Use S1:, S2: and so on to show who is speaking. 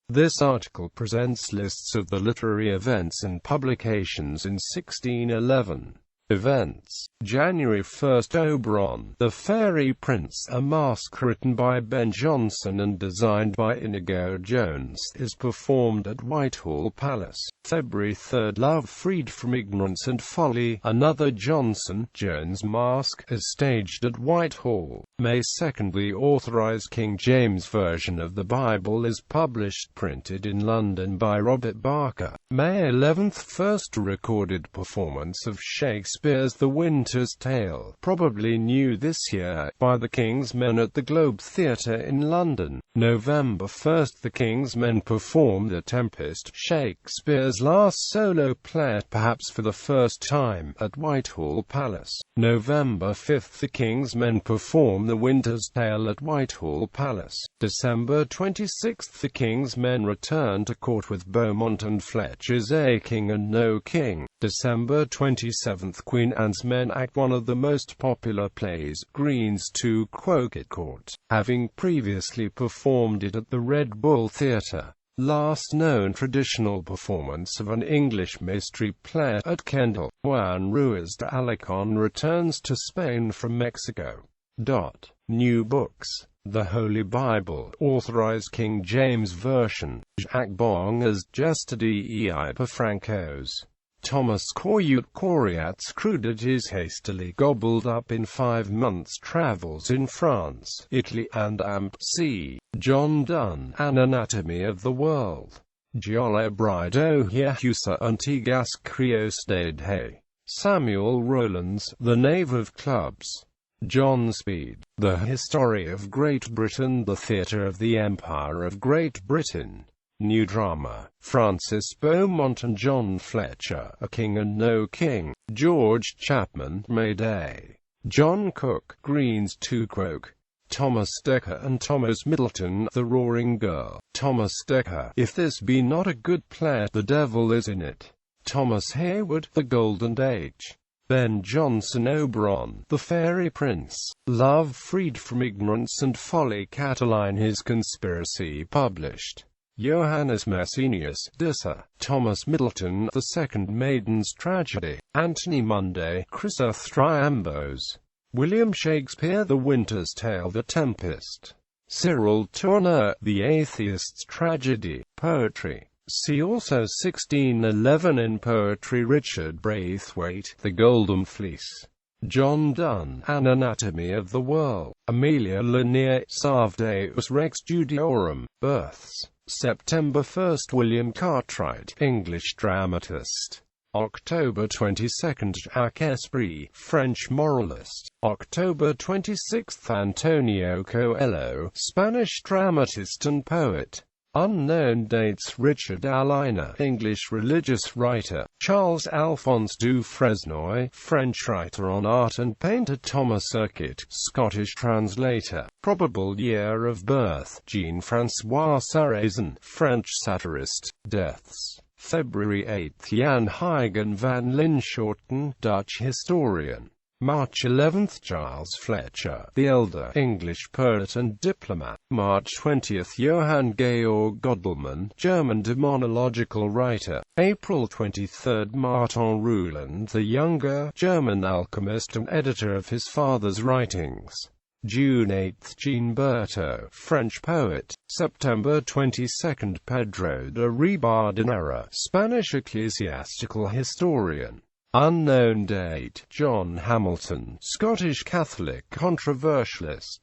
S1: This article presents lists of the literary events and publications in 1611. Events: January 1st, Oberon, The Fairy Prince, a masque written by Ben Jonson and designed by Inigo Jones, is performed at Whitehall Palace. February 3rd, Love Freed from Ignorance and Folly, another Jonson-Jones masque, is staged at Whitehall. May 2nd, the Authorized King James Version of the Bible is published printed in London by Robert Barker. May 11th, first recorded performance of Shakespeare's The Winter's Tale, probably new this year, by the King's Men at the Globe Theatre in London. November 1st, the King's Men perform The Tempest, Shakespeare's last solo play, perhaps for the first time, at Whitehall Palace. November 5th, the King's Men perform The Winter's Tale at Whitehall Palace. December 26th, the King's Men return to court with Beaumont and Fletcher's A King and No King. December 27th, Queen Anne's Men act one of the most popular plays, Green's To Croquet Court, having previously performed it at the Red Bull Theatre. Last known traditional performance of an English mystery play at Kendal. Juan Ruiz de Alarcón returns to Spain from Mexico. New books: The Holy Bible, Authorized King James Version, Jacques Bong as Gestadi y Francos. Thomas Coriat's crudities hastily gobbled up in 5 months' travels in France, Italy and C. John Donne, An Anatomy of the World. Giola Brido Hiahusa Antigas Crios de Samuel Rowlands, The Knave of Clubs. John Speed, The History of Great Britain, The Theatre of the Empire of Great Britain. New drama: Francis Beaumont and John Fletcher, A King and No King. George Chapman, May Day. John Cook, Green's To Croak. Thomas Dekker and Thomas Middleton, The Roaring Girl. Thomas Dekker, If This Be Not a Good Play, The Devil Is in It. Thomas Hayward, The Golden Age. Ben Jonson, Oberon, The Fairy Prince. Love Freed from Ignorance and Folly, Catiline, His Conspiracy, published. Johannes Messenius, Dissa. Thomas Middleton, The Second Maiden's Tragedy. Anthony Munday, Chrysothriambos. William Shakespeare, The Winter's Tale, The Tempest. Cyril Tourneur, The Atheist's Tragedy. Poetry. See also 1611 in poetry. Richard Braithwaite, The Golden Fleece. John Donne, An Anatomy of the World. Amelia Lanier, Savdeus Rex Judiorum. Births: September 1st, William Cartwright, English dramatist. October 22nd, Jacques Esprit, French moralist. October 26th, Antonio Coelho, Spanish dramatist and poet. Unknown dates: Richard Alina, English religious writer. Charles Alphonse du Fresnoy, French writer on art and painter. Thomas Urquhart, Scottish translator. Probable year of birth: Jean-François Sarrazin, French satirist. Deaths: February 8th, Jan Huygen van Linschoten, Dutch historian. March 11th, Giles Fletcher, the elder, English poet and diplomat. March 20th, Johann Georg Godelmann, German demonological writer. April 23rd, Martin Reuland the younger, German alchemist and editor of his father's writings. June 8th, Jean Berthaud, French poet. September 22nd, Pedro de Ribadenera, Spanish ecclesiastical historian. Unknown date: John Hamilton, Scottish Catholic controversialist.